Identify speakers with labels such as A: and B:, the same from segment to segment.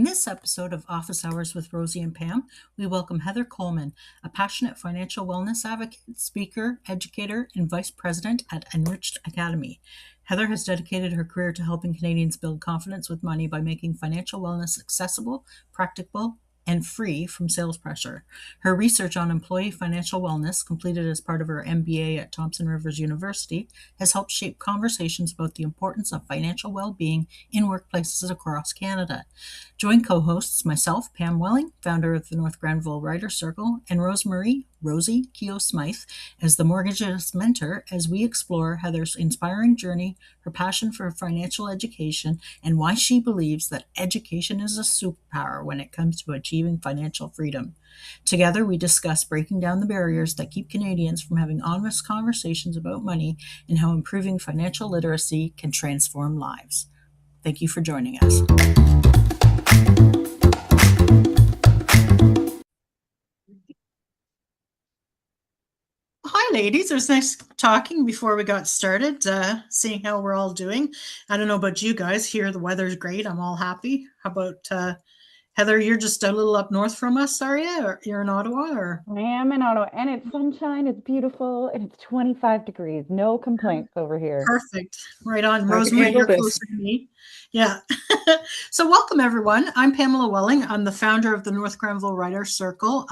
A: In this episode of Office Hours with Rosy and Pam, we welcome Heather Coleman, a passionate financial wellness advocate, speaker, educator, and vice president at Enriched Academy. Heather has dedicated her career to helping Canadians build confidence with money by making financial wellness accessible, practical, and free from sales pressure. Her research on employee financial wellness, completed as part of her MBA at Thompson Rivers University, has helped shape conversations about the importance of financial well-being in workplaces across Canada. Join co-hosts myself, Pam Welling, founder of the North Grenville Writers Circle, and RoseMarie, Rosy Keogh-Smyth, as the Mortgageless Mentor, as we explore Heather's inspiring journey, her passion for financial education, and why she believes that education is a superpower when it comes to achieving financial freedom. Together, we discuss breaking down the barriers that keep Canadians from having honest conversations about money and how improving financial literacy can transform lives. Thank you for joining us. Hi, ladies. It was nice talking before we got started, seeing how we're all doing. I don't know about you guys. Here, the weather's great. I'm all happy. How about Heather? You're just a little up north from us, are you? Or you're in Ottawa, or?
B: I am in Ottawa, and it's sunshine, it's beautiful, and it's 25 degrees. No complaints over here.
A: Perfect. Right on.
C: I can
A: RoseMarie,
C: handle
A: you're
C: this.
A: closer to me. Yeah. So welcome, everyone. I'm Pamela Welling. I'm the founder of the North Grenville Writers Circle.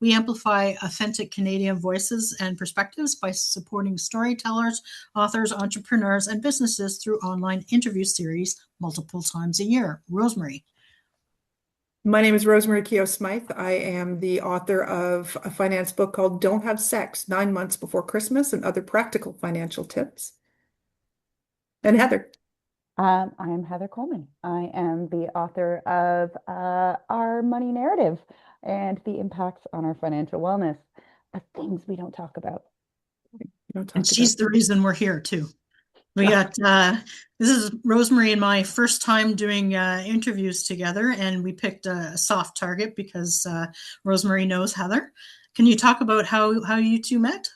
A: We amplify authentic Canadian voices and perspectives by supporting storytellers, authors, entrepreneurs, and businesses through online interview series multiple times a year. RoseMarie.
C: My name is RoseMarie Keogh-Smyth. I am the author of a finance book called Don't Have Sex, 9 Months Before Christmas and Other Practical Financial Tips. And Heather.
B: I am Heather Coleman. I am the author of Our Money Narrative and the impacts on our financial wellness, the things we don't talk about.
A: And she's the reason we're here, too. We got, this is RoseMarie and my first time doing interviews together, and we picked a soft target because RoseMarie knows Heather. Can you talk about how you two met?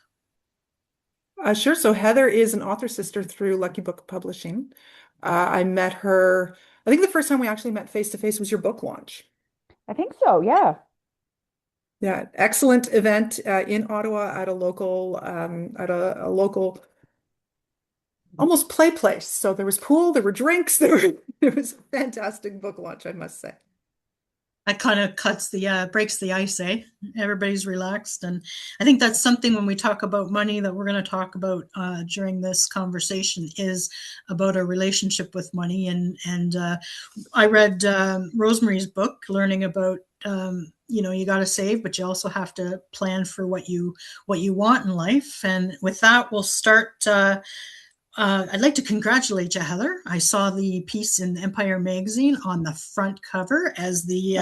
C: Sure. So Heather is an author sister through Lucky Book Publishing. I met her, I think the first time we actually met face to face was your book launch.
B: I think so, yeah.
C: Yeah, excellent event in Ottawa at a local almost play place. So there was pool, there were drinks, it was a fantastic book launch, I must say.
A: That kind of breaks the ice, eh? Everybody's relaxed. And I think that's something when we talk about money that we're going to talk about during this conversation is about a relationship with money. And I read RoseMarie's book, learning about, you got to save, but you also have to plan for what you want in life. And with that, we'll start. I'd like to congratulate you, Heather. I saw the piece in Empire magazine on the front cover as the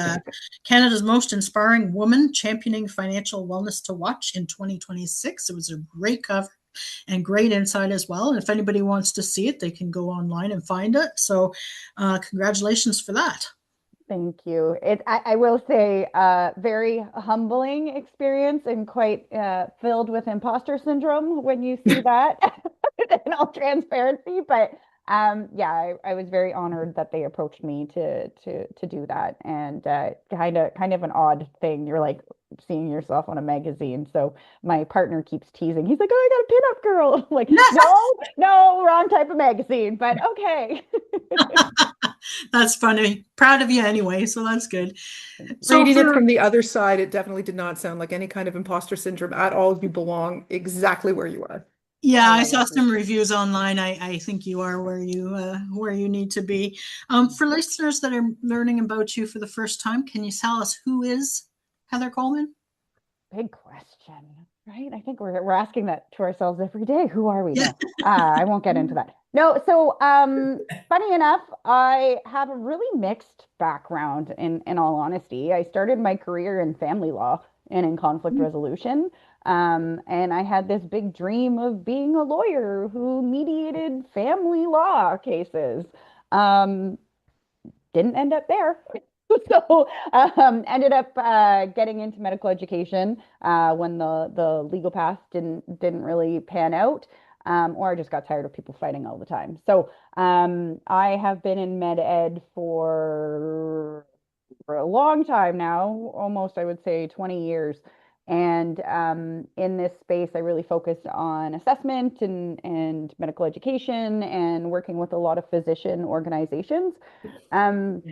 A: Canada's most inspiring woman championing financial wellness to watch in 2026. It was a great cover and great insight as well. And if anybody wants to see it, they can go online and find it. So congratulations for that.
B: Thank you. I will say, very humbling experience and quite filled with imposter syndrome when you see that in all transparency. But yeah, I was very honored that they approached me to do that, and kind of an odd thing. You're like seeing yourself on a magazine. So my partner keeps teasing. He's like, "Oh, I got a pinup girl." I'm like, no, wrong type of magazine, but okay.
A: That's funny. Proud of you anyway, so that's good.
C: Reading it from the other side, it definitely did not sound like any kind of imposter syndrome at all. You belong exactly where you are.
A: Yeah, I saw some reviews online. I think you are where you need to be. For listeners that are learning about you for the first time, can you tell us who is Heather Coleman?
B: Big question, right? I think we're asking that to ourselves every day. Who are we?
A: Yeah.
B: No, I won't get into that. No, so funny enough, I have a really mixed background in all honesty. I started my career in family law and in conflict resolution. And I had this big dream of being a lawyer who mediated family law cases. Didn't end up there. So ended up getting into medical education when the legal path didn't really pan out, or I just got tired of people fighting all the time. So I have been in med ed for for a long time now, almost I would say 20 years. And in this space, I really focused on assessment and medical education and working with a lot of physician organizations. Um,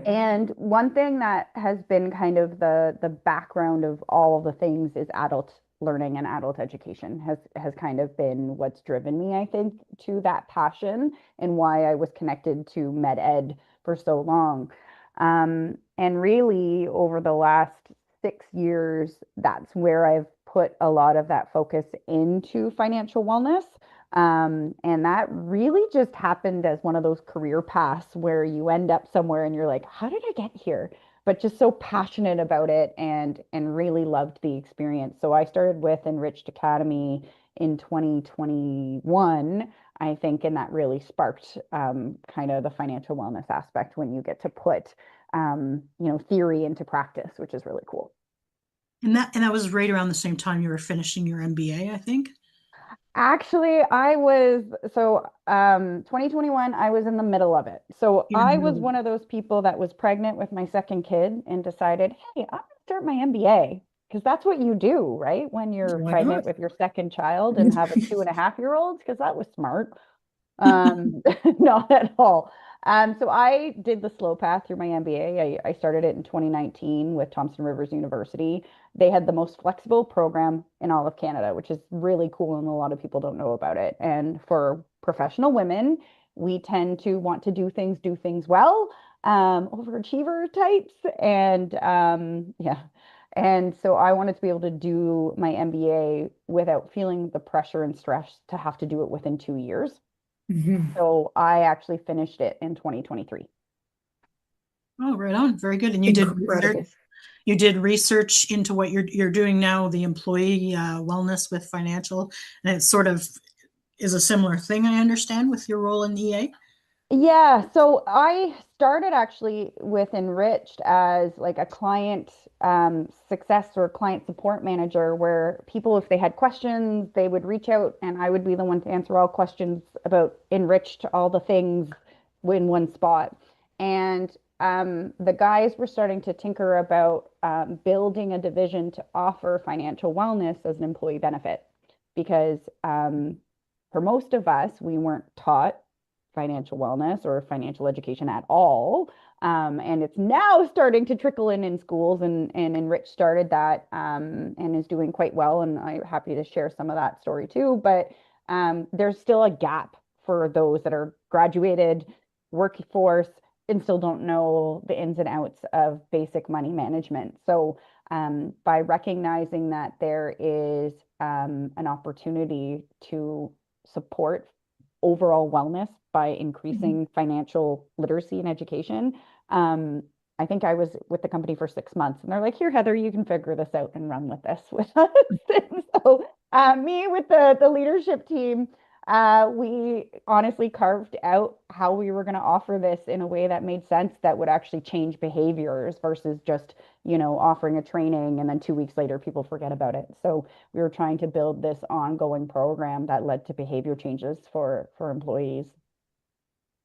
B: and one thing that has been kind of the background of all of the things is adult learning and adult education has kind of been what's driven me, I think, to that passion and why I was connected to med ed for so long. And really, over the last 6 years, that's where I've put a lot of that focus into financial wellness. And that really just happened as one of those career paths where you end up somewhere and you're like, how did I get here? But just so passionate about it and really loved the experience. So I started with Enriched Academy in 2021, I think, and that really sparked kind of the financial wellness aspect when you get to put theory into practice, which is really cool.
A: And that was right around the same time you were finishing your MBA, I think.
B: Actually, I was so 2021, I was in the middle of it. So
A: You're in the
B: I was
A: middle.
B: one of those people that was pregnant with my second kid and decided, hey, I'm gonna start my MBA because that's what you do, right? When you're
A: Why
B: pregnant
A: not?
B: with your second child and have a 2.5-year-old, because that was smart. Not at all. So I did the slow path through my MBA. I started it in 2019 with Thompson Rivers University. They had the most flexible program in all of Canada, which is really cool, and a lot of people don't know about it. And for professional women, we tend to want to do things well, overachiever types. And yeah. And so I wanted to be able to do my MBA without feeling the pressure and stress to have to do it within 2 years.
C: Mhm.
B: So I actually finished it in 2023.
A: Oh, right on. Very good. And you did research,
C: Incredible.
A: you did research into what you're doing now, the employee wellness with financial, and it sort of is a similar thing, I understand, with your role in EA.
B: Yeah, so I started actually with Enriched as like a client success or client support manager, where people, if they had questions, they would reach out and I would be the one to answer all questions about Enriched, all the things in one spot. And the guys were starting to tinker about building a division to offer financial wellness as an employee benefit because for most of us, we weren't taught financial wellness or financial education at all. And it's now starting to trickle in schools, and Enrich started that and is doing quite well. And I'm happy to share some of that story too. But there's still a gap for those that are graduated, workforce, and still don't know the ins and outs of basic money management. So by recognizing that there is an opportunity to support overall wellness by
A: Mhm.
B: increasing financial literacy and education. I think I was with the company for 6 months, and they're like, "Here, Heather, you can figure this out and run with this with us." And so, me with the leadership team, we honestly carved out how we were going to offer this in a way that made sense, that would actually change behaviors versus just, offering a training and then 2 weeks later people forget about it. So we were trying to build this ongoing program that led to behavior changes for employees.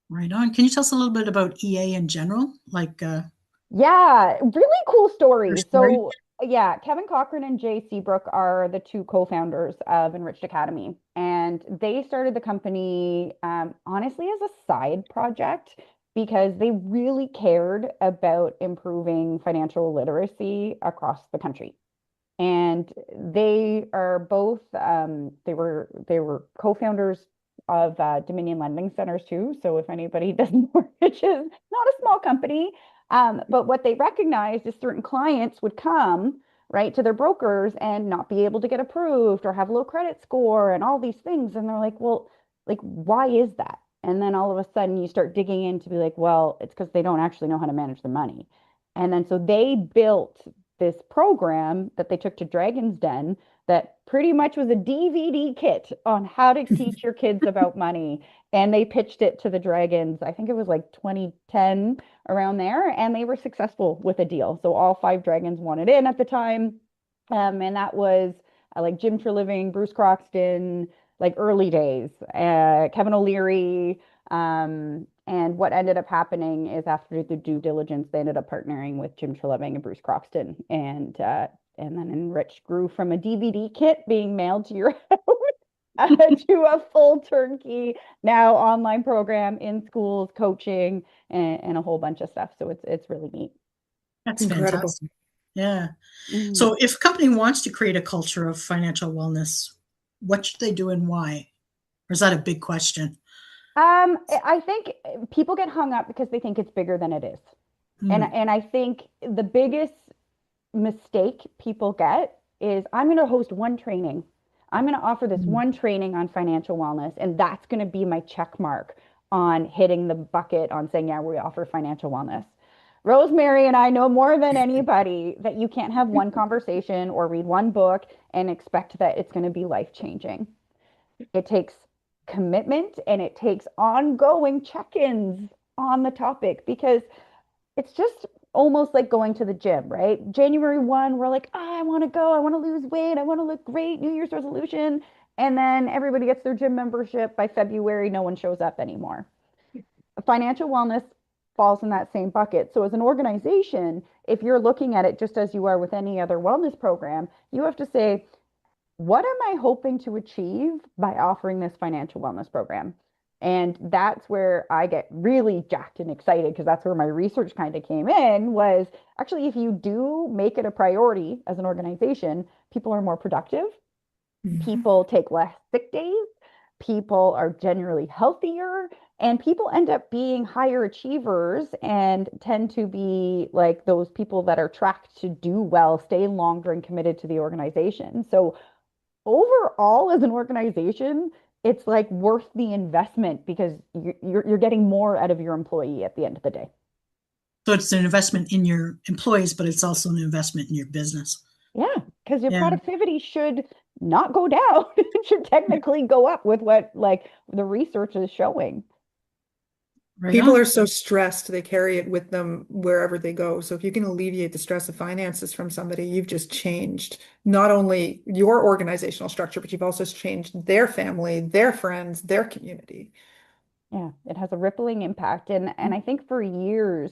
A: Right on. Can you tell us a little bit about EA in general, like
B: Yeah, really cool
A: your
B: story.
A: story?
B: So, yeah, Kevin Cochran and Jay Seabrook are the two co-founders of Enriched Academy, and they started the company honestly as a side project because they really cared about improving financial literacy across the country. And they are both they were co-founders of Dominion Lending Centers too. So if anybody does mortgages, not a small company. But what they recognized is certain clients would come right to their brokers and not be able to get approved or have low credit score and all these things. And they're like, well, like, why is that? And then all of a sudden you start digging in to be like, well, it's because they don't actually know how to manage the money. And then so they built this program that they took to Dragon's Den that pretty much was a DVD kit on how to teach your kids about money. And they pitched it to the Dragons. I think it was like 2010 around there, and they were successful with a deal. So all five Dragons wanted in at the time. And that was like Jim Treliving, Bruce Croxton, like early days, Kevin O'Leary, And what ended up happening is after the due diligence, they ended up partnering with Jim Treleving and Bruce Croxton. And then Enriched grew from a DVD kit being mailed to your house to a full turnkey now online program in schools, coaching, and a whole bunch of stuff. So it's really neat.
A: That's
C: Incredible.
A: fantastic. Yeah.
B: Mhm.
A: So if a company wants to create a culture of financial wellness, what should they do and why? Or is that a big question?
B: I think people get hung up because they think it's bigger than it is. And
A: Hmm.
B: and I think the biggest mistake people get is I'm going to host one training. I'm going to offer this
A: Hmm.
B: one training on financial wellness, and that's going to be my check mark on hitting the bucket on saying, yeah, we offer financial wellness. RoseMarie and I know more than anybody that you can't have one conversation or read one book and expect that it's going to be life changing. It takes commitment and it takes ongoing check ins on the topic because it's just almost like going to the gym, right? January 1, we're like, oh, I want to go. I want to lose weight. I want to look great. New Year's resolution. And then everybody gets their gym membership. By February, no one shows up anymore. Financial wellness falls in that same bucket. So, as an organization, if you're looking at it just as you are with any other wellness program, you have to say, what am I hoping to achieve by offering this financial wellness program? And that's where I get really jacked and excited because that's where my research kind of came in was actually if you do make it a priority as an organization, people are more productive,
C: Mhm.
B: people take less sick days, people are generally healthier, and people end up being higher achievers and tend to be like those people that are tracked to do well, stay longer and committed to the organization. So overall as an organization, it's like worth the investment because you're getting more out of your employee at the end of the day.
A: So it's an investment in your employees, but it's also an investment in your business.
B: Yeah, because your
A: Yeah.
B: productivity should not go down. It should technically go up with what like the research is showing.
A: Right
C: People
A: on.
C: are so stressed, they carry it with them wherever they go. So if you can alleviate the stress of finances from somebody, you've just changed not only your organizational structure, but you've also changed their family, their friends, their community.
B: Yeah, it has a rippling impact. And I think for years,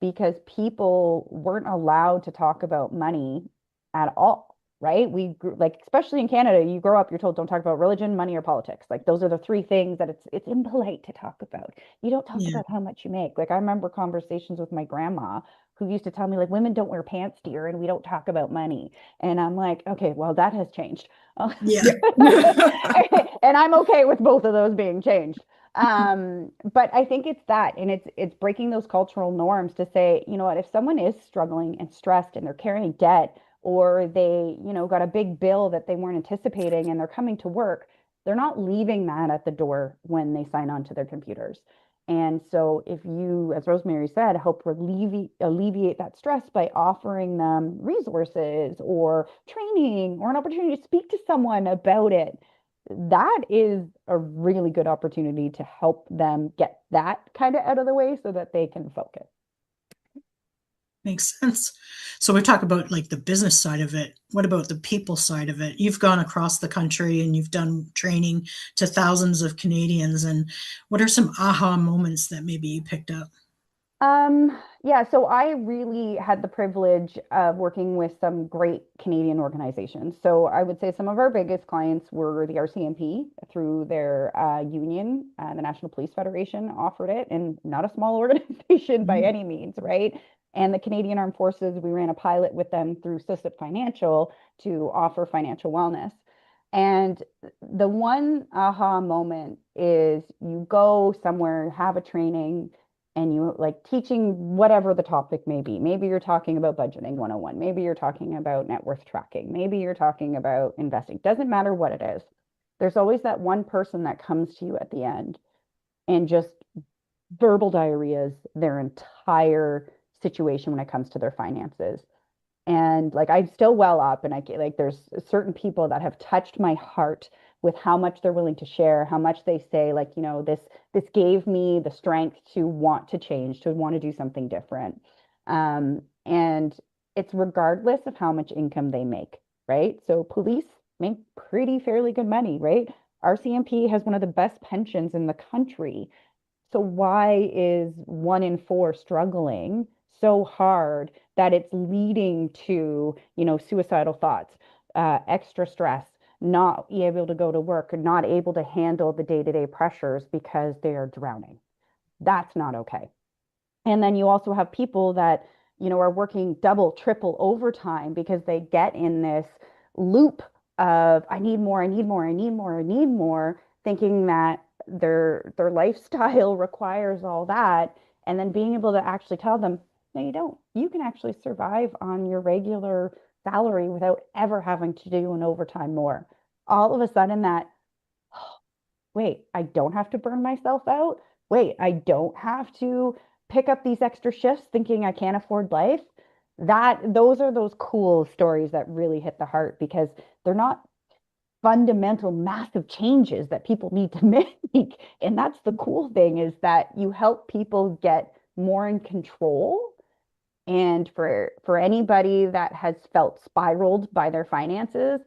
B: because people weren't allowed to talk about money at all, right? We grew like especially in Canada, you grow up, you're told don't talk about religion, money, or politics. Like those are the three things that it's impolite to talk about. You don't talk
A: Yeah.
B: about how much you make. Like I remember conversations with my grandma who used to tell me like women don't wear pants, dear, and we don't talk about money. And I'm like, okay, well, that has changed.
A: Yeah.
C: Yeah.
B: And I'm okay with both of those being changed. But I think it's that, and it's breaking those cultural norms to say, you know what, if someone is struggling and stressed and they're carrying debt, or they, got a big bill that they weren't anticipating and they're coming to work, they're not leaving that at the door when they sign on to their computers. And so if you, as RoseMarie said, help alleviate that stress by offering them resources or training or an opportunity to speak to someone about it, that is a really good opportunity to help them get that kind of out of the way so that they can focus.
A: Makes sense. So we talk about like the business side of it. What about the people side of it? You've gone across the country and you've done training to thousands of Canadians. And what are some aha moments that maybe you picked up?
B: Yeah, so I really had the privilege of working with some great Canadian organizations. So I would say some of our biggest clients were the RCMP through their union, the National Police Federation offered it, and not a small organization by
A: Mhm.
B: any means, right? And the Canadian Armed Forces, we ran a pilot with them through SysUp Financial to offer financial wellness. And the one aha moment is you go somewhere, have a training, and you like teaching whatever the topic may be. Maybe you're talking about budgeting 101. Maybe you're talking about net worth tracking. Maybe you're talking about investing. Doesn't matter what it is. There's always that one person that comes to you at the end and just verbal diarrheas their entire situation when it comes to their finances. And like I'm still well up, and like there's certain people that have touched my heart with how much they're willing to share, how much they say like, this gave me the strength to want to change, to want to do something different. And it's regardless of how much income they make, right? So police make pretty fairly good money, right? RCMP has one of the best pensions in the country. So why is 1 in 4 struggling so hard that it's leading to, suicidal thoughts, extra stress, not able to go to work, not able to handle the day-to-day pressures because they are drowning? That's not okay. And then you also have people that, are working double, triple overtime because they get in this loop of I need more, I need more, I need more, I need more, thinking that their lifestyle requires all that. And then being able to actually tell them, no, you don't. You can actually survive on your regular salary without ever having to do an overtime more. All of a sudden that, wait, I don't have to burn myself out. Wait, I don't have to pick up these extra shifts thinking I can't afford life. Those are those cool stories that really hit the heart because they're not fundamental, massive changes that people need to make. And that's the cool thing is that you help people get more in control. And for anybody that has felt spiraled by their finances,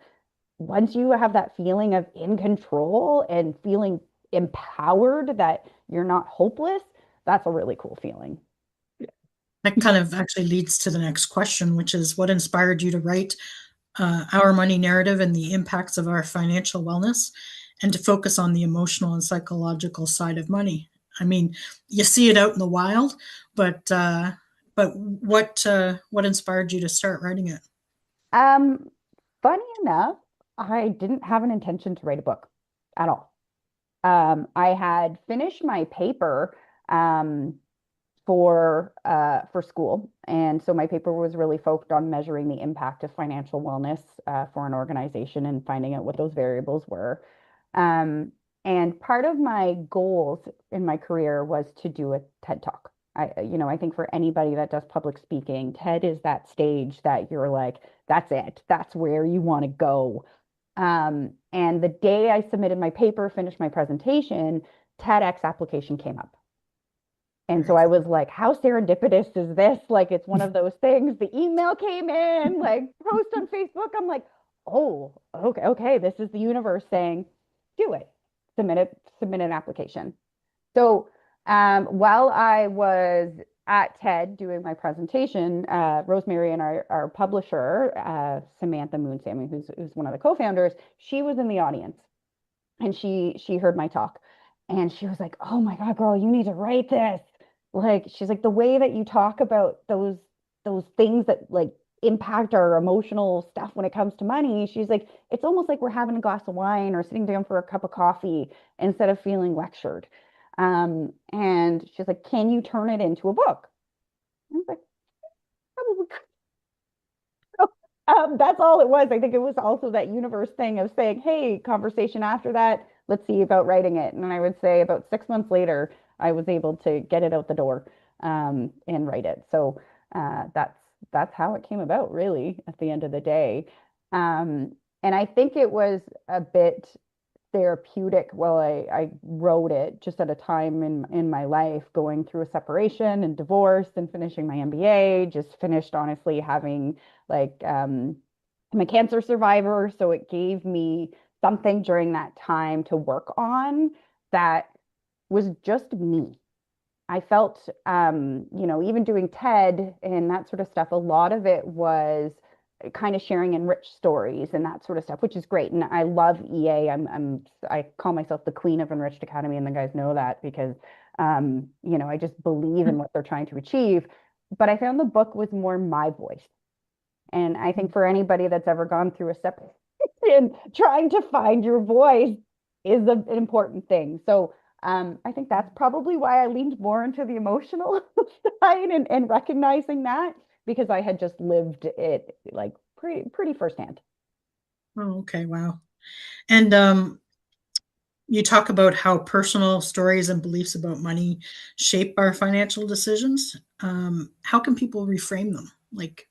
B: once you have that feeling of in control and feeling empowered that you're not hopeless, that's a really cool feeling.
A: That kind of actually leads to the next question, which is what inspired you to write Our Money Narrative and the Impacts of Our Financial Wellness, and to focus on the emotional and psychological side of money? I mean, you see it out in the wild, but what inspired you to start writing it?
B: Um, Funny enough, I didn't have an intention to write a book at all. I had finished my paper for school, and so my paper was really focused on measuring the impact of financial wellness for an organization and finding out what those variables were. Um, and part of my goals in my career was to do a TED Talk. I think for anybody that does public speaking, TED is that stage that you're like, that's it. That's where you want to go. And the day I submitted my paper, finished my presentation, TEDx application came up. And so I was like, how serendipitous is this? Like, it's one of those things. The email came in, like, post on Facebook. I'm like, oh, okay. This is the universe saying, do it, submit an application. So while I was at TED doing my presentation, RoseMarie and our publisher, Samantha Moonsamy, who's one of the co-founders, she was in the audience and she heard my talk and she was like, oh my God, girl, you need to write this. Like, she's like, the way that you talk about those things that like impact our emotional stuff when it comes to money, she's like, it's almost like we're having a glass of wine or sitting down for a cup of coffee instead of feeling lectured. And she's like, can you turn it into a book? I was like, probably. That's all it was. I think it was also that universe thing of saying, hey, conversation after that, let's see about writing it. And I would say about 6 months later, I was able to get it out the door and write it. So that's how it came about, really, at the end of the day. And I think it was a bit therapeutic while I wrote it, just at a time in my life going through a separation and divorce and finishing my MBA, just finished honestly having like I'm a cancer survivor, so it gave me something during that time to work on that was just me. I felt, even doing TED and that sort of stuff, a lot of it was kind of sharing enriched stories and that sort of stuff, which is great. And I love EA. I call myself the queen of Enriched Academy, and the guys know that because, I just believe in what they're trying to achieve. But I found the book was more my voice. And I think for anybody that's ever gone through a separation, trying to find your voice is an important thing. So I think that's probably why I leaned more into the emotional side and recognizing that because I had just lived it like pretty firsthand.
A: Oh, okay, wow. And you talk about how personal stories and beliefs about money shape our financial decisions. How can people reframe them? Like,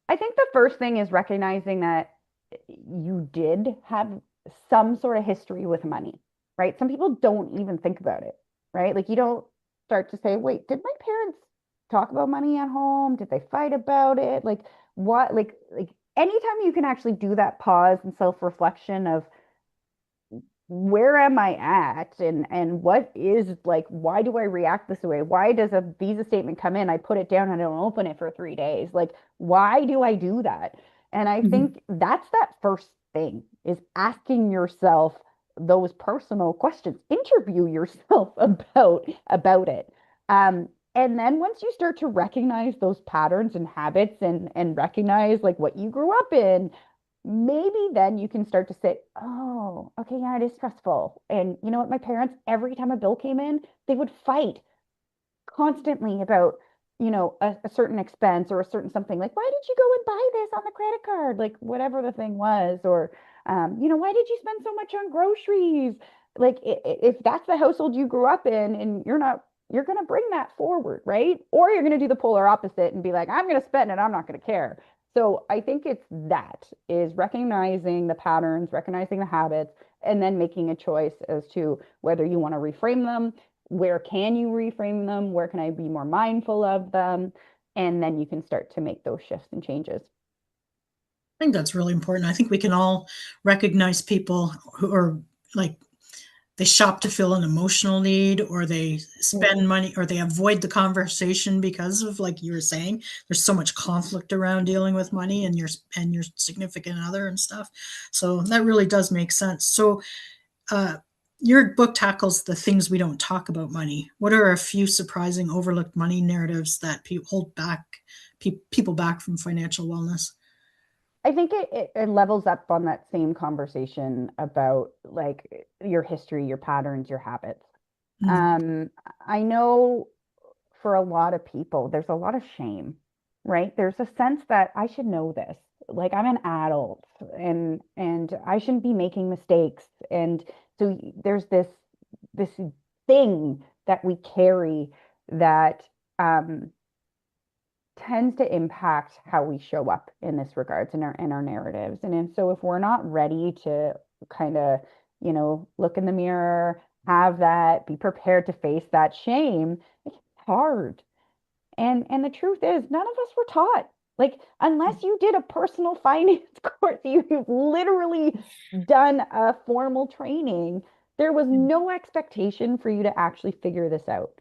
B: I think the first thing is recognizing that you did have some sort of history with money, right? Some people don't even think about it, right? Like you don't start to say, wait, did my parents talk about money at home? Did they fight about it? Like what, like anytime you can actually do that pause and self-reflection of where am I at, and what is like, why do I react this way? Why does a visa statement come in? I put it down and I don't open it for 3 days. Like, why do I do that? And I
C: Mhm.
B: think that's that first thing is asking yourself those personal questions. Interview yourself about it. And then once you start to recognize those patterns and habits and recognize like what you grew up in, maybe then you can start to say, oh, okay, yeah, it is stressful. And you know what? My parents, every time a bill came in, they would fight constantly about, a certain expense or a certain something. Like, why did you go and buy this on the credit card? Like, whatever the thing was. Or, why did you spend so much on groceries? Like, if that's the household you grew up in and you're going to bring that forward, right? Or you're going to do the polar opposite and be like, I'm going to spend and I'm not going to care. So I think it's that is recognizing the patterns, recognizing the habits, and then making a choice as to whether you want to reframe them, where can you reframe them, where can I be more mindful of them, and then you can start to make those shifts and changes.
A: I think that's really important. I think we can all recognize people who are like they shop to fill an emotional need, or they
B: Yeah.
A: spend money, or they avoid the conversation because of, like you were saying, there's so much conflict around dealing with money and your significant other and stuff. So that really does make sense. So uh, your book tackles the things we don't talk about money. What are a few surprising overlooked money narratives that hold back people back from financial wellness?
B: I think it levels up on that same conversation about like your history, your patterns, your habits.
A: Mm.
B: Um, I know for a lot of people, there's a lot of shame, right? There's a sense that I should know this. Like I'm an adult and I shouldn't be making mistakes. And so there's this thing that we carry that tends to impact how we show up in this regards in our narratives. And so if we're not ready to kind of, look in the mirror, have that, be prepared to face that shame, it's hard. And the truth is, none of us were taught. Like, unless you did a personal finance course, you've literally done a formal training, there was no expectation for you to actually figure this out.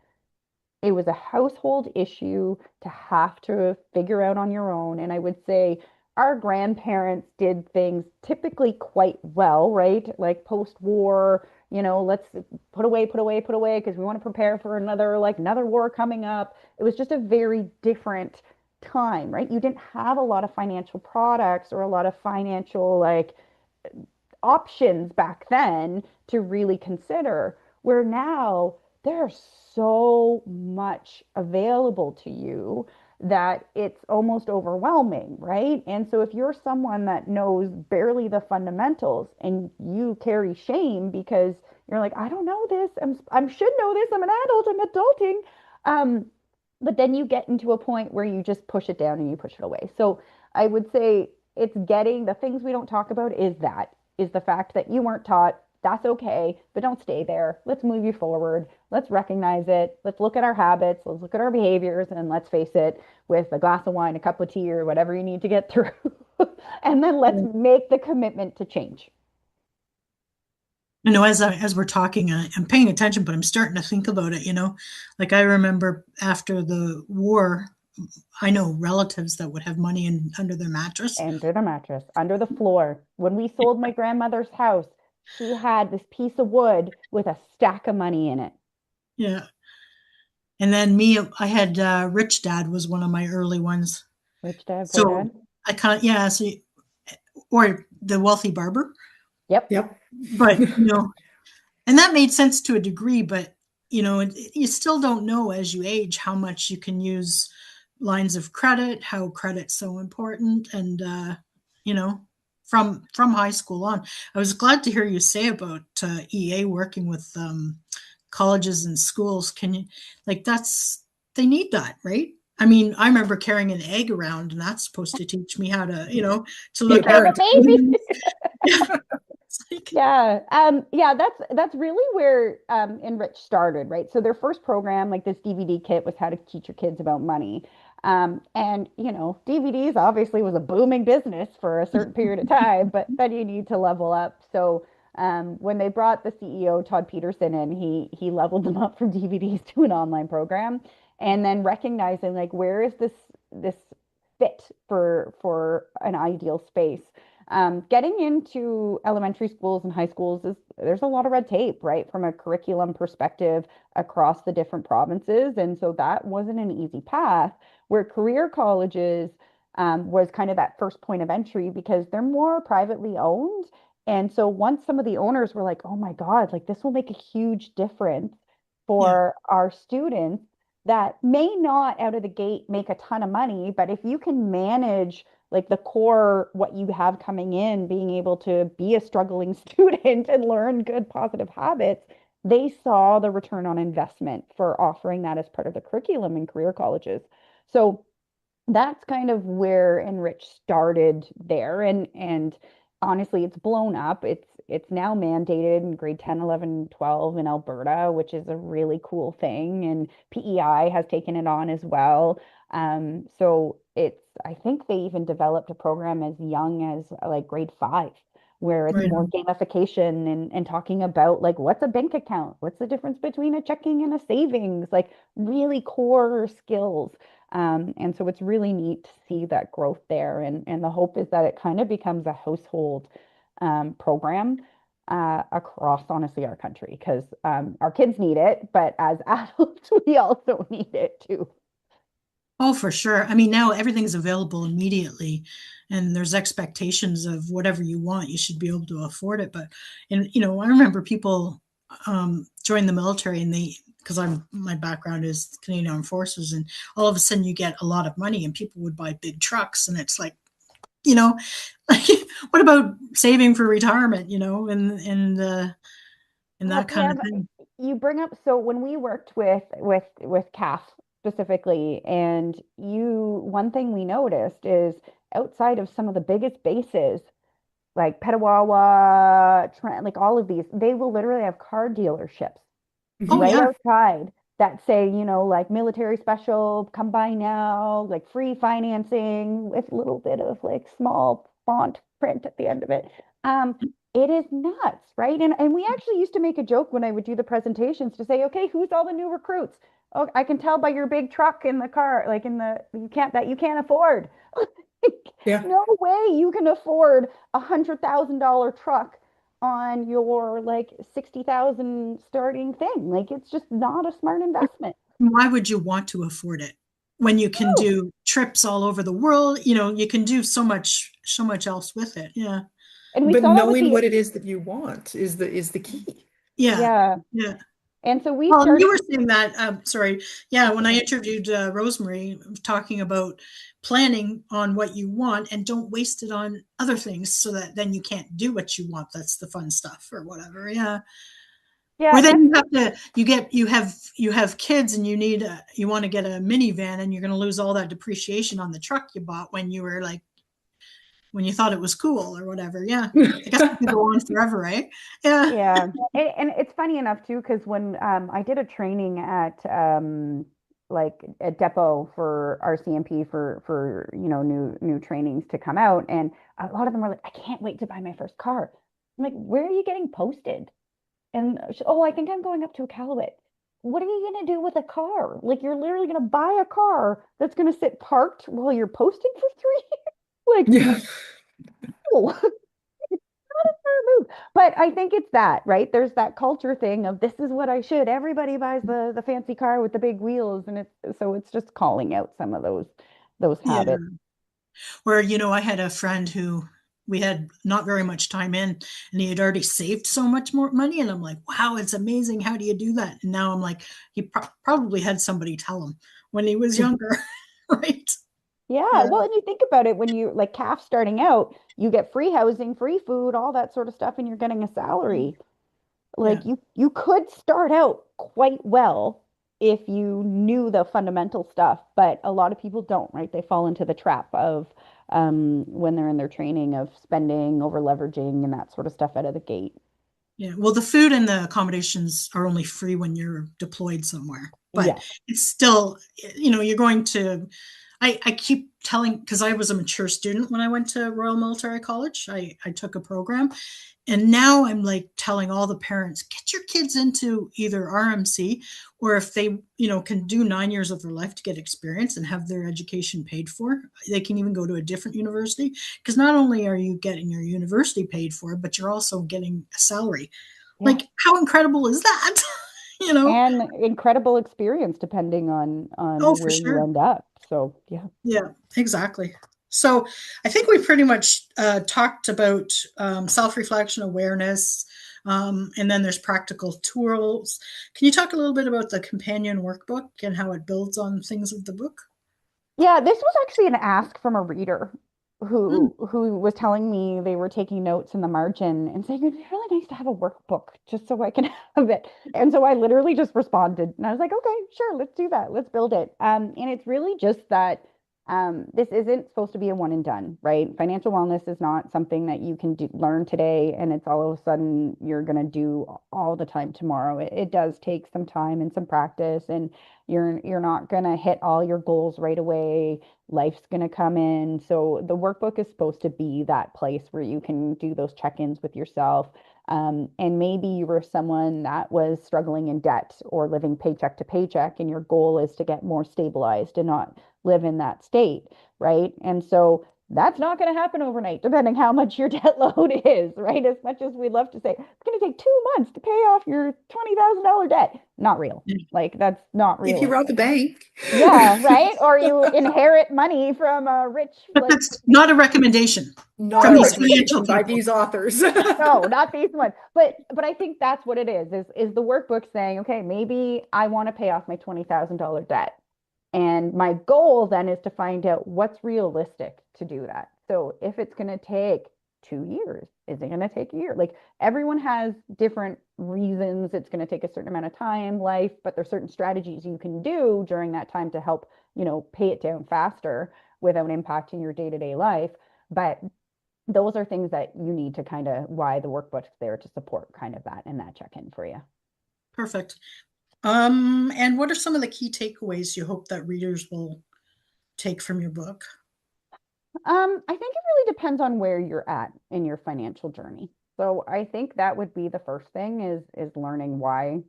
B: It was a household issue to have to figure out on your own. And I would say our grandparents did things typically quite well, right? Like post-war, let's put away, put away, put away, because we want to prepare for another war coming up. It was just a very different time, right? You didn't have a lot of financial products or a lot of financial like options back then to really consider, where now there's so much available to you that it's almost overwhelming, right? And so if you're someone that knows barely the fundamentals and you carry shame because you're like, I don't know this, I should know this, I'm an adult, I'm adulting. Um, but then you get into a point where you just push it down and you push it away. So I would say it's getting the things we don't talk about is the fact that you weren't taught. That's okay, but don't stay there. Let's move you forward. Let's recognize it. Let's look at our habits. Let's look at our behaviors, and let's face it with a glass of wine, a cup of tea, or whatever you need to get through. And then let's make the commitment to change.
A: As we're talking, I'm paying attention, but I'm starting to think about it. Like I remember after the war, I know relatives that would have money under their mattress.
B: Under the mattress, under the floor. When we sold my grandmother's house, she had this piece of wood with a stack of money in it.
A: Yeah, and then me, I had Rich Dad was one of my early ones.
B: Rich dad, poor
A: So
B: dad.
A: I kind of yeah, so or the wealthy barber,
B: Yep.
C: Yep.
A: but and that made sense to a degree, but you still don't know as you age how much you can use lines of credit, how credit's so important, and you know, from high school on. I was glad to hear you say about EA working with colleges and schools. Can you like that's they need that, right? I mean, I remember carrying an egg around, and that's supposed to teach me how to, to
C: Be a
A: look
B: Have a
C: parent.
B: baby.
A: at. It's like,
B: Yeah. Yeah, that's really where Enrich started, right? So their first program, like this DVD kit, was how to teach your kids about money. And DVDs obviously was a booming business for a certain period of time, but then you need to level up. So When they brought the CEO, Todd Peterson, in, he leveled them up from DVDs to an online program, and then recognizing like where is this fit for an ideal space. Getting into elementary schools and high schools is there's a lot of red tape, right, from a curriculum perspective across the different provinces, and so that wasn't an easy path. Where career colleges was kind of that first point of entry because they're more privately owned. And so once some of the owners were like, oh my God, like this will make a huge difference
A: Yeah.
B: for our students that may not out of the gate make a ton of money, but if you can manage like the core, what you have coming in, being able to be a struggling student and learn good positive habits, they saw the return on investment for offering that as part of the curriculum in career colleges. So that's kind of where Enrich started there. And honestly, it's blown up. It's now mandated in grade 10, 11, 12 in Alberta, which is a really cool thing. And PEI has taken it on as well. So I think they even developed a program as young as like grade 5, where it's
A: Right.
B: more gamification and talking about like what's a bank account? What's the difference between a checking and a savings? Like really core skills. And so it's really neat to see that growth there. And the hope is that it kind of becomes a household program across, honestly, our country because our kids need it, but as adults, we also need it too.
A: Oh, for sure. I mean, now everything's available immediately, and there's expectations of whatever you want. You should be able to afford it. But, and I remember people join the military, and because my background is Canadian Armed Forces, and all of a sudden you get a lot of money, and people would buy big trucks, and it's like, you know, like, what about saving for retirement? And
B: Well,
A: that kind of
B: Pam,
A: thing.
B: you bring up so when we worked with CAF specifically, and one thing we noticed is outside of some of the biggest bases like Petawawa, Trent, like all of these, they will literally have car dealerships
A: Oh
B: right
A: yeah,
B: outside that say, like military special, come by now, like free financing with a little bit of like small font print at the end of it. Um, it is nuts, right? And we actually used to make a joke when I would do the presentations to say, okay, who's all the new recruits? Oh, I can tell by your big truck in the car, like you can't afford.
C: Yeah.
B: No way you can afford $100,000 truck on your like 60,000 starting thing. Like it's just not a smart investment.
A: why would you want to afford it when you can
B: Oh,
A: do trips all over the world? You can do so much else with it. Yeah.
B: and we
C: But
B: saw that with
C: knowing
B: the
C: what it is that you want is the key.
A: Yeah.
B: yeah.
A: Yeah.
B: And so we
A: Well, and
B: started
A: you were saying that, sorry. Yeah. When I interviewed RoseMarie, talking about planning on what you want and don't waste it on other things so that then you can't do what you want. That's the fun stuff or whatever. Yeah.
B: yeah,
A: Or then
B: that's
A: you have to, you have kids and you want to get a minivan and you're going to lose all that depreciation on the truck you bought when you were like, when you thought it was cool or whatever. Yeah. I guess we could go on forever, right? Yeah.
B: yeah. And it's funny enough too, because when I did a training at like a depot for RCMP for new trainings to come out, and a lot of them were like, I can't wait to buy my first car. I'm like, where are you getting posted? And oh, I think I'm going up to Iqaluit. What are you going to do with a car? Like you're literally going to buy a car that's going to sit parked while you're posting for 3 years? Like,
C: Yeah.
B: oh, move. But I think it's that, right? There's that culture thing of this is what I should. Everybody buys the fancy car with the big wheels, and it's just calling out some of those habits.
A: Yeah. Where, I had a friend who we had not very much time in, and he had already saved so much more money. And I'm like, wow, it's amazing. How do you do that? And now I'm like, he probably had somebody tell him when he was younger. Right.
B: Yeah,
A: Yeah.
B: well, and you think about it when you like calf starting out, you get free housing, free food, all that sort of stuff, and you're getting a salary.
A: Yeah.
B: Like you could start out quite well if you knew the fundamental stuff, but a lot of people don't, right? They fall into the trap of when they're in their training of spending, over leveraging, and that sort of stuff out of the gate.
A: Yeah. Well, the food and the accommodations are only free when you're deployed somewhere, but
B: Yes.
A: it's still, you're going to I keep telling, because I was a mature student when I went to Royal Military College. I took a program, and now I'm like telling all the parents, get your kids into either RMC, or if they, can do 9 years of their life to get experience and have their education paid for, they can even go to a different university. Because not only are you getting your university paid for, but you're also getting a salary.
B: Yeah.
A: Like, how incredible is that? you know?
B: And incredible experience depending on
A: Oh, for
B: where you
A: sure.
B: end up. So yeah.
A: Yeah, exactly. So I think we pretty much talked about self reflection, awareness, and then there's practical tools. Can you talk a little bit about the companion workbook and how it builds on things of the book?
B: Yeah, this was actually an ask from a reader
A: Mm,
B: who was telling me they were taking notes in the margin and saying it'd be really nice to have a workbook just so I can have it. And so I literally just responded and I was like, okay, sure, let's do that. Let's build it. And it's really just that this isn't supposed to be a one and done, right? Financial wellness is not something that you can learn today and it's all of a sudden you're going to do all the time tomorrow. It does take some time and some practice, and you're not going to hit all your goals right away. Life's going to come in. So the workbook is supposed to be that place where you can do those check-ins with yourself. And maybe you were someone that was struggling in debt or living paycheck to paycheck, and your goal is to get more stabilized and not live in that state, right? And so that's not going to happen overnight, depending how much your debt load is, right? As much as we love to say it's going to take 2 months to pay off your $20,000 debt, not real. Like that's not
C: If you rob the
B: realistic.
C: bank.
B: Yeah, right? Or you inherit money from a rich,
A: but
B: like,
A: that's not a recommendation
C: Not
A: from
C: a
B: no,
A: these financial
C: recommendation by
A: people.
C: these authors.
B: no, not these ones. But I think that's what it is the workbook saying, okay, maybe I want to pay off my $20,000 debt. And my goal then is to find out what's realistic to do that. So if it's going to take 2 years, is it going to take a year? Like everyone has different reasons it's going to take a certain amount of time, life, but there's certain strategies you can do during that time to help, pay it down faster without impacting your day-to-day life. But those are things that you need to kind of why the workbook's there to support kind of that and that check-in for you.
A: Perfect. And what are some of the key takeaways you hope that readers will take from your book?
B: I think it really depends on where you're at in your financial journey. So I think that would be the first thing is learning why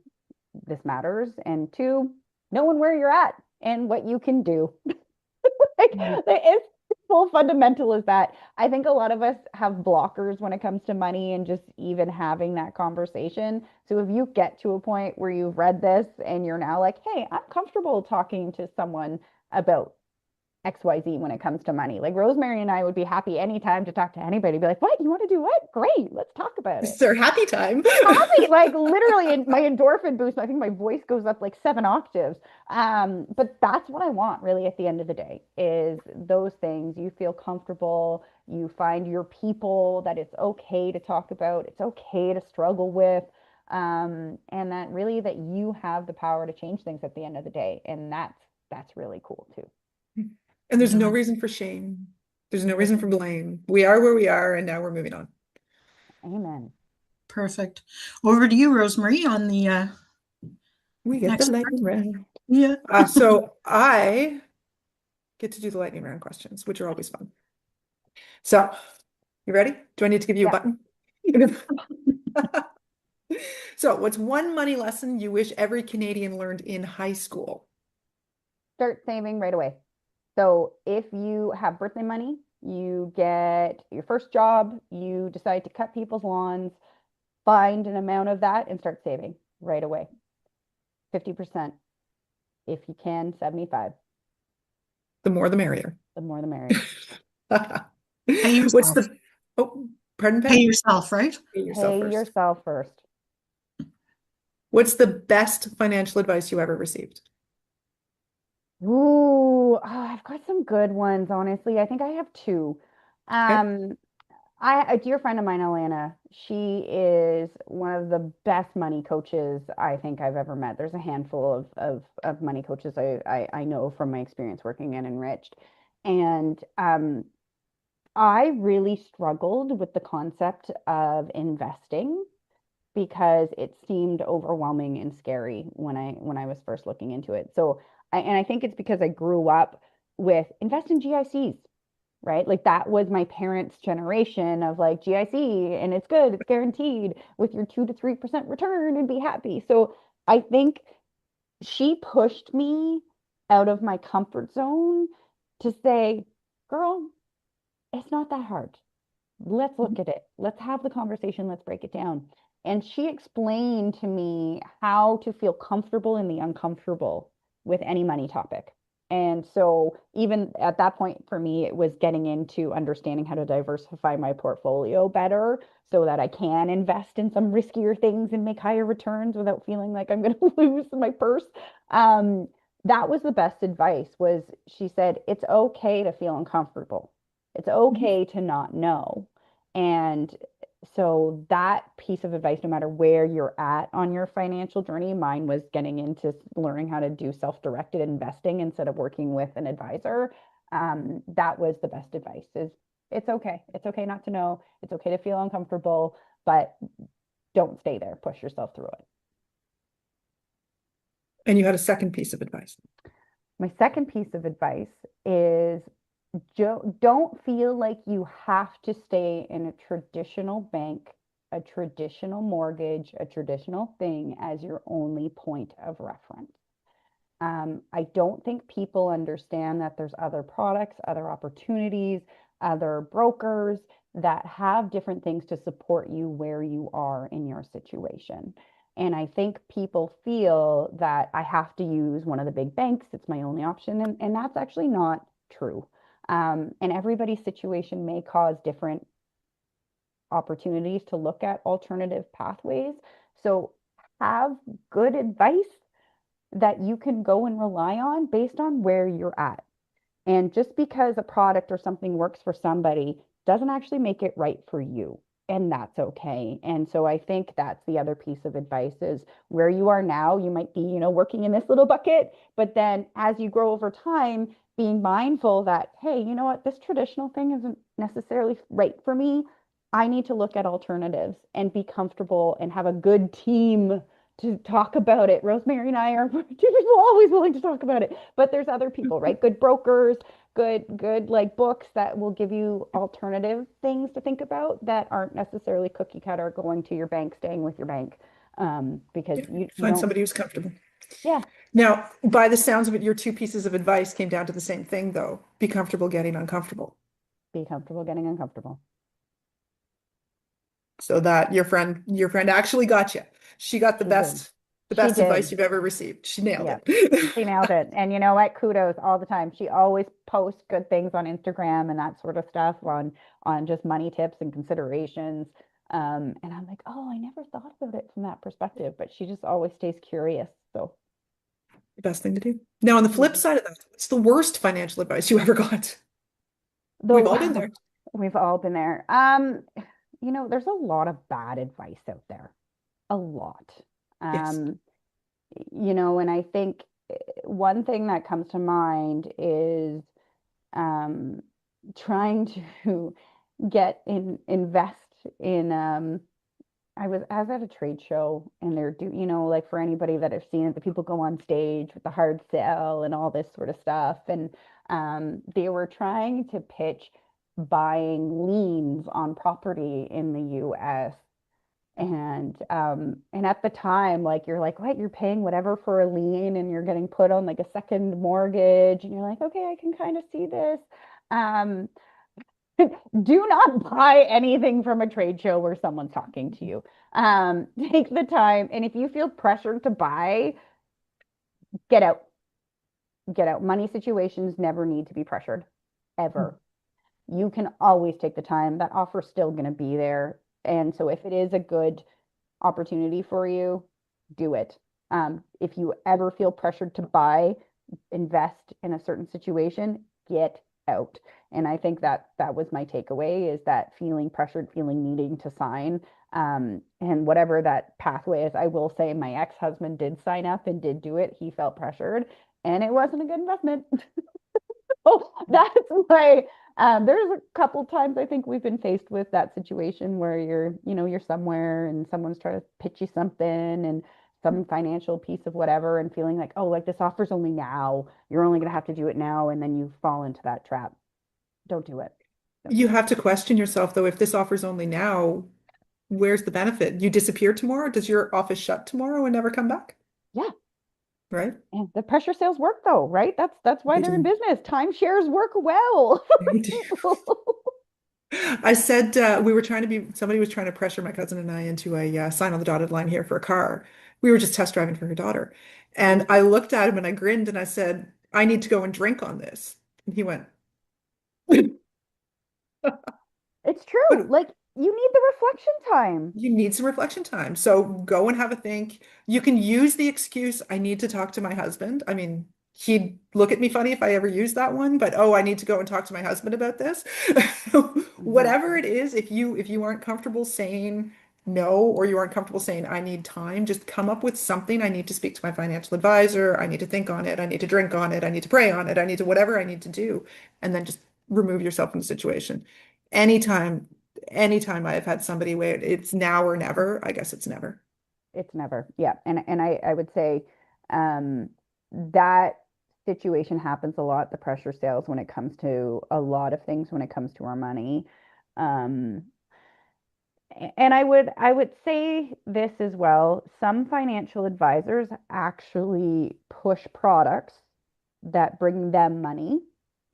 B: this matters, and two, knowing where you're at and what you can do. Like
A: Mm,
B: it's full fundamental is that I think a lot of us have blockers when it comes to money and just even having that conversation. So if you get to a point where you've read this and you're now like, hey, I'm comfortable talking to someone about XYZ when it comes to money. Like RoseMarie and I would be happy anytime to talk to anybody. Be like, what? You want to do what? Great. Let's talk about
C: This
B: it.
C: is their happy time.
B: Happy, like literally my endorphin boost. I think my voice goes up like 7 octaves. But that's what I want really at the end of the day is those things. You feel comfortable, you find your people that it's okay to talk about, it's okay to struggle with. And that really that you have the power to change things at the end of the day. And that's really cool too.
C: And there's no
A: yeah,
C: reason for shame. There's no
B: There
C: reason for
B: isn't.
C: blame. We are where we are, and now we're moving on.
B: Amen.
A: perfect. Over to you, RoseMarie, on the
C: We get the
A: next part.
C: lightning round.
A: Yeah.
C: So I get to do the lightning round questions, which are always fun. So, you ready? Do I need to give you a
B: Yeah.
C: button? So, what's one money lesson you wish every Canadian learned in high school?
B: Start saving right away. So if you have birthday money, you get your first job, you decide to cut people's lawns, find an amount of that and start saving right away. 50%. If you can, 75.
C: The more the merrier.
B: The more the merrier.
A: Pay
C: What's
A: yourself.
C: the, oh, pardon,
A: Pay
C: Pam?
A: yourself, right?
C: Pay yourself
B: Pay
C: first.
B: yourself first.
C: What's the best financial advice you ever received?
B: Ooh, I've got some good ones, honestly. I think I have two.
C: Okay.
B: Um, a dear friend of mine, Alana, she is one of the best money coaches I think I've ever met. There's a handful of money coaches I know from my experience working in Enriched. And I really struggled with the concept of investing because it seemed overwhelming and scary when I was first looking into it. So and I think it's because I grew up with invest in GICs, right? Like that was my parents' generation of like GIC and it's good, it's guaranteed with your 2 to 3% return and be happy. So I think she pushed me out of my comfort zone to say, girl, it's not that hard. Let's look at it. Let's have the conversation. Let's break it down. And she explained to me how to feel comfortable in the uncomfortable with any money topic. And so, even at that point for me, it was getting into understanding how to diversify my portfolio better so that I can invest in some riskier things and make higher returns without feeling like I'm going to lose my purse. Um, that was the best advice was she said, it's okay to feel uncomfortable. It's okay to not know. And so that piece of advice, no matter where you're at on your financial journey, mine was getting into learning how to do self-directed investing instead of working with an advisor. That was the best advice is it's okay. It's okay not to know. It's okay to feel uncomfortable, but don't stay there. Push yourself through it.
C: And you had a second piece of advice.
B: My second piece of advice is don't feel like you have to stay in a traditional bank, a traditional mortgage, a traditional thing as your only point of reference. I don't think people understand that there's other products, other opportunities, other brokers that have different things to support you where you are in your situation. And I think people feel that I have to use one of the big banks. It's my only option. And that's actually not true. And everybody's situation may cause different opportunities to look at alternative pathways. So have good advice that you can go and rely on based on where you're at. And just because a product or something works for somebody doesn't actually make it right for you. And that's okay. And so I think that's the other piece of advice is where you are now, you might be, working in this little bucket, but then as you grow over time, being mindful that, hey, you know what, this traditional thing isn't necessarily right for me. I need to look at alternatives and be comfortable and have a good team to talk about it. RoseMarie and I are two people always willing to talk about it, but there's other people, right? Good brokers, good like books that will give you alternative things to think about that aren't necessarily cookie cutter going to your bank, staying with your bank. Because you
C: Find
B: don't,
C: somebody who's comfortable.
B: yeah,
C: Now, by the sounds of it, your two pieces of advice came down to the same thing, though. Be comfortable getting uncomfortable.
B: be comfortable getting uncomfortable.
C: So that your friend actually got you. She got the
B: She did.
C: best, the
B: She
C: best advice
B: did.
C: you've ever received. She nailed
B: Yeah.
C: it.
B: She nailed it. And you know what? Kudos all the time. She always posts good things on Instagram and that sort of stuff on just money tips and considerations. And I'm like, oh, I never thought about it from that perspective, but she just always stays curious. So
C: The best thing to do. Now, on the flip
B: mhm.
C: side of that, what's the worst financial advice you ever got? We've all been
B: the
C: there.
B: we've all been there. There's a lot of bad advice out there. A lot.
C: Yes.
B: Um, and I think one thing that comes to mind is um, trying to invest in I was at a trade show and like for anybody that have seen it, the people go on stage with the hard sell and all this sort of stuff. And they were trying to pitch buying liens on property in the US. And at the time, like you're like, what, you're paying whatever for a lien and you're getting put on like a second mortgage, and you're like, okay, I can kind of see this. Um, do not buy anything from a trade show where someone's talking to you. Take the time, and if you feel pressured to buy, get out. Get out. Money situations never need to be pressured, ever. You can always take the time. That offer's still going to be there. And so if it is a good opportunity for you, do it. If you ever feel pressured to buy, invest in a certain situation, get out. And I think that was my takeaway is that feeling pressured, feeling needing to sign. And whatever that pathway is, I will say my ex-husband did sign up and did do it. He felt pressured and it wasn't a good investment. Oh, that's why there's a couple times I think we've been faced with that situation where you're somewhere and someone's trying to pitch you something and some financial piece of whatever and feeling like, oh, like this offer's only now. You're only going to have to do it now. And then you fall into that trap. Don't do it. Don't do
C: You
B: it.
C: have to question yourself, though, if this offer's only now, where's the benefit? You disappear tomorrow? Does your office shut tomorrow and never come back?
B: Yeah.
C: Right?
B: And the pressure sales work though, right? That's why
C: They
B: they're in
C: do.
B: business. Timeshares work well.
C: They do. I said somebody was trying to pressure my cousin and I into a sign on the dotted line here for a car. We were just test driving for her daughter. And I looked at him and I grinned and I said, I need to go and drink on this. And he went,
B: It's true.
C: but
B: Like you need the reflection time.
C: you need some reflection time. So go and have a think. You can use the excuse, I need to talk to my husband. I mean, he'd look at me funny if I ever used that one, but oh, I need to go and talk to my husband about this.
B: Mhm.
C: Whatever it is, if you aren't comfortable saying no, or you aren't comfortable saying I need time, just come up with something. I need to speak to my financial advisor. I need to think on it. I need to drink on it. I need to pray on it. I need to whatever I need to do. And then just remove yourself from the situation. Anytime anytime I've had somebody where it's now or never, I guess it's never.
B: It's never. Yeah. And I would say that situation happens a lot, the pressure sales when it comes to a lot of things when it comes to our money. Um, and I would say this as well. Some financial advisors actually push products that bring them money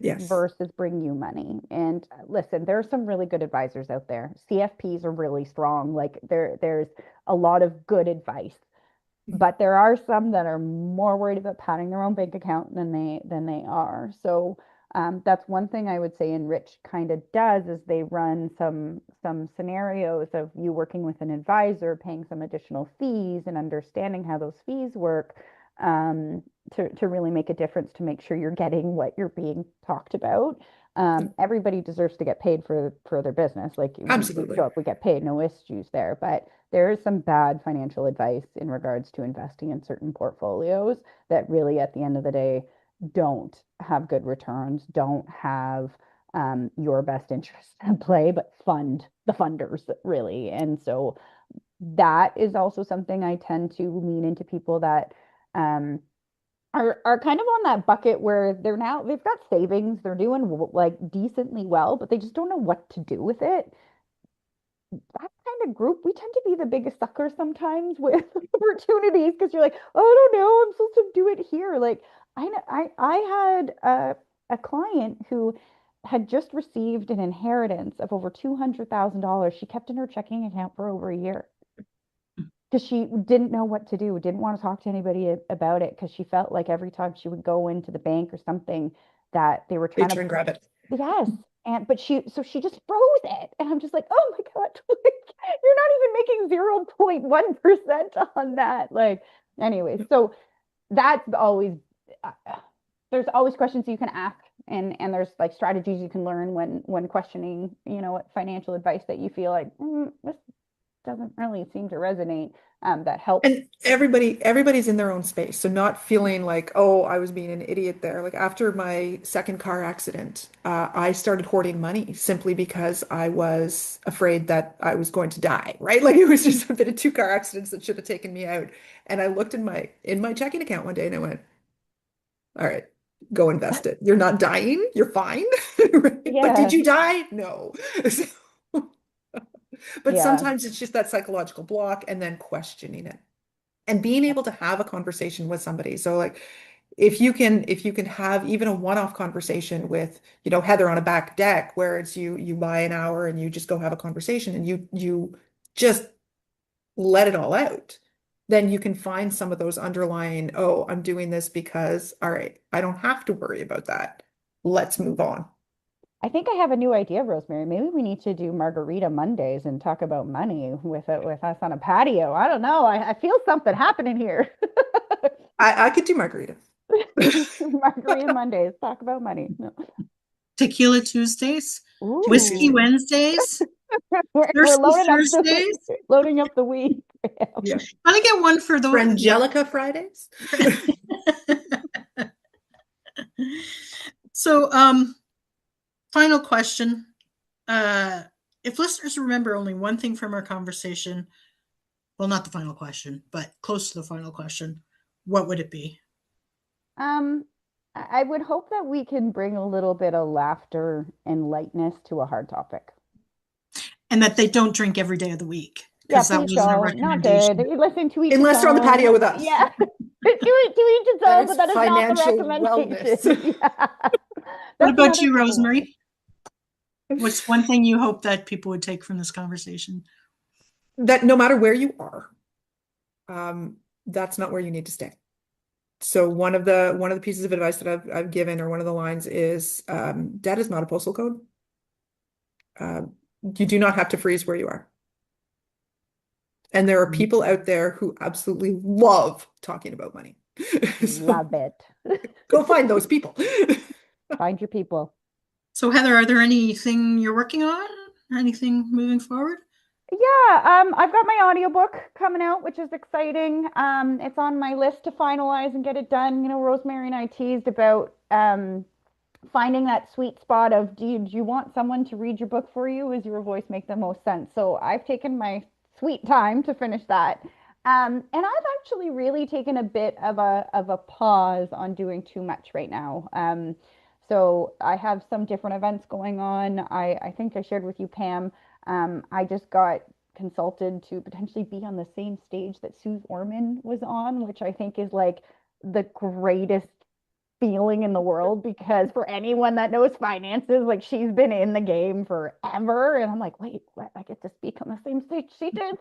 C: Yes.
B: versus bring you money. And listen, there are some really good advisors out there. CFPs are really strong. Like there's a lot of good advice. But there are some that are more worried about padding their own bank account than they are. So that's one thing I would say Enrich kind of does is they run some scenarios of you working with an advisor, paying some additional fees, and understanding how those fees work um, to really make a difference to make sure you're getting what you're being talked about. Everybody deserves to get paid for their business. Like we show
C: Absolutely.
B: up, we get paid, no issues there. But there is some bad financial advice in regards to investing in certain portfolios that really, at the end of the day, don't have good returns, don't have your best interests in play, but fund the funders really. And so that is also something I tend to lean into people that um, are kind of on that bucket where they've got savings, they're doing like decently well, but they just don't know what to do with it. That kind of group, we tend to be the biggest suckers sometimes with opportunities because you're like, oh, I don't know, I'm supposed to do it here. Like I had a client who had just received an inheritance of over $200,000. She kept in her checking account for over a year because she didn't know what to do, didn't want to talk to anybody about it because she felt like every time she would go into the bank or something that they were
C: They
B: trying to
C: try and grab it.
B: yes. And but she just froze it. And I'm just like, oh my God, like, you're not even making 0.1% on that. Like, anyway, so that's always uh, there's always questions you can ask and there's like strategies you can learn when questioning, financial advice that you feel like this doesn't really seem to resonate that helps.
C: And everybody's in their own space. So not feeling like, oh, I was being an idiot there. Like after my second car accident, I started hoarding money simply because I was afraid that I was going to die, right? Like it was just a bit of two car accidents that should have taken me out. And I looked in my checking account one day and I went, all right, go invest it. You're not dying, you're fine. Right? But did
B: Yeah.
C: you die? No. So, but
B: Yeah.
C: sometimes it's just that psychological block and then questioning it and being able to have a conversation with somebody. So like if you can have even a one-off conversation with, Heather on a back deck where it's you buy an hour and you just go have a conversation and you just let it all out, then you can find some of those underlying, oh, I'm doing this because, all right, I don't have to worry about that. Let's move on.
B: I think I have a new idea, Rosemary. Maybe we need to do Margarita Mondays and talk about money with us on a patio. I don't know. I feel something happening here.
C: I could do margarita.
B: Margarita Mondays, talk about money. No.
A: Tequila Tuesdays, Whiskey
B: Ooh,
A: Wednesdays,
B: we're
A: Thirsty
B: loading up the
A: Thursdays.
B: loading up the weed.
C: Yeah.
A: Gotta get one for those.
C: Frangelica Fridays.
A: So, final question. If listeners remember only one thing from our conversation, well, not the final question, but close to the final question, what would it be?
B: I would hope that we can bring a little bit of laughter and lightness to a hard topic.
A: And that they don't drink every day of the week,
B: Yeah,
A: because that
B: please
A: wasn't a
B: don't. Not good.
A: recommendation.
B: Listen, to each his
C: Unless they're on the patio
B: own.
C: with us.
B: Yeah. To each his
C: That
B: own,
C: is
B: but that is not the
C: financial
B: recommendation.
C: wellness.
B: Yeah.
A: What
B: That's
A: about
B: another
A: you,
B: cool one.
A: RoseMarie? What's one thing you hope that people would take from this conversation?
C: That no matter where you are, that's not where you need to stay. So one of the pieces of advice that I've given, or one of the lines is, debt is not a postal code. You do not have to freeze where you are. And there are people out there who absolutely love talking about money. So
B: Love it.
C: go find those people.
B: Find your people.
A: So Heather, are there anything you're working on? Anything moving forward?
B: Yeah, I've got my audiobook coming out, which is exciting. It's on my list to finalize and get it done. You know, RoseMarie and I teased about finding that sweet spot of do you want someone to read your book for you? Does your voice make the most sense? So I've taken my sweet time to finish that. And I've actually really taken a bit of a pause on doing too much right now. So I have some different events going on. I think I shared with you, Pam. I just got consulted to potentially be on the same stage that Suze Orman was on, which I think is like the greatest feeling in the world, because for anyone that knows finances, like she's been in the game forever. And I'm like, wait, what? I get to speak on the same stage she did.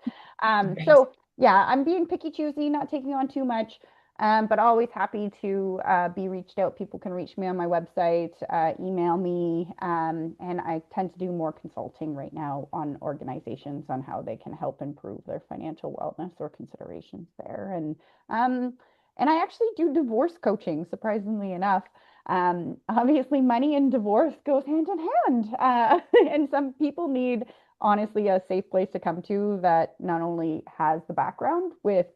B: So yeah, I'm being picky choosy, not taking on too much. But always happy to be reached out. People can reach me on my website, email me, and I tend to do more consulting right now on organizations on how they can help improve their financial wellness or considerations there. And I actually do divorce coaching, surprisingly enough. Obviously, money and divorce goes hand in hand, and some people need honestly a safe place to come to that not only has the background with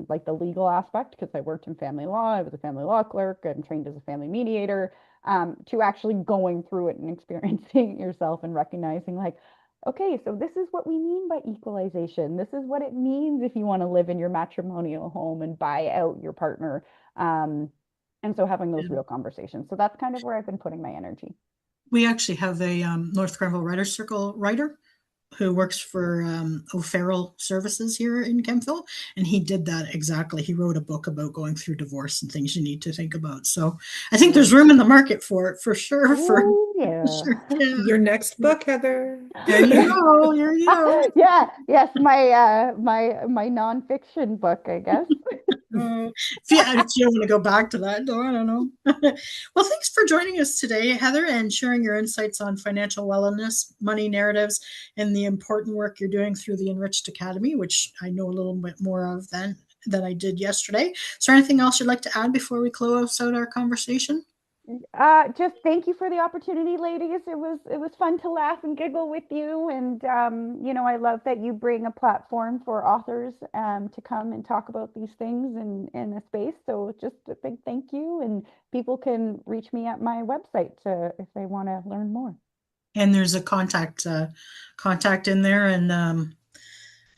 B: like the legal aspect, because I worked in family law, I was a family law clerk, I'm trained as a family mediator, to actually going through it and experiencing yourself and recognizing like, okay, so this is what we mean by equalization. This is what it means if you want to live in your matrimonial home and buy out your partner. And so having those real conversations. So that's kind of where I've been putting my energy.
A: We actually have a North Grenville Writers Circle writer who works for O'Farrell Services here in Kempville, and he did that exactly. He wrote a book about going through divorce and things you need to think about. So I think there's room in the market for it, for sure.
B: Ooh, yeah.
A: Yeah.
C: Your next book, Heather.
A: There you go. There you go.
B: Yeah, yes, my nonfiction book, I guess.
A: If you don't want to go back to that, no, I don't know. Well, thanks for joining us today, Heather, and sharing your insights on financial wellness, money narratives, and the important work you're doing through the Enriched Academy, which I know a little bit more of than I did yesterday. Is there anything else you'd like to add before we close out our conversation?
B: Just thank you for the opportunity, ladies. It was fun to laugh and giggle with you, and you know, I love that you bring a platform for authors to come and talk about these things in a space. So just a big thank you, and people can reach me at my website if they want to learn more.
A: And there's a contact in there, and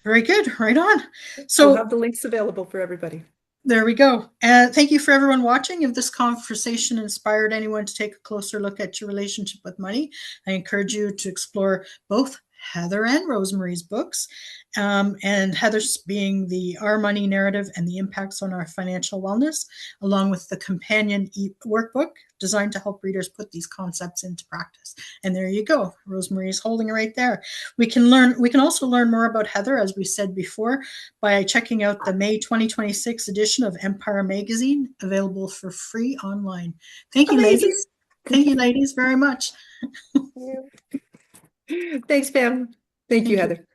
A: very good. Right on. So
C: we'll have the links available for everybody.
A: There we go. Thank you for everyone watching. If this conversation inspired anyone to take a closer look at your relationship with money, I encourage you to explore both Heather and RoseMarie's books, and Heather's being the Our Money Narrative and the Impacts on Our Financial Wellness, along with the companion workbook designed to help readers put these concepts into practice. And there you go. RoseMarie's holding it right there. We can also learn more about Heather, as we said before, by checking out the May 2026 edition of Empire Magazine, available for free online. Thank you, ladies. Thank you, ladies, very much.
C: Thanks, Pam. Thank you, Heather.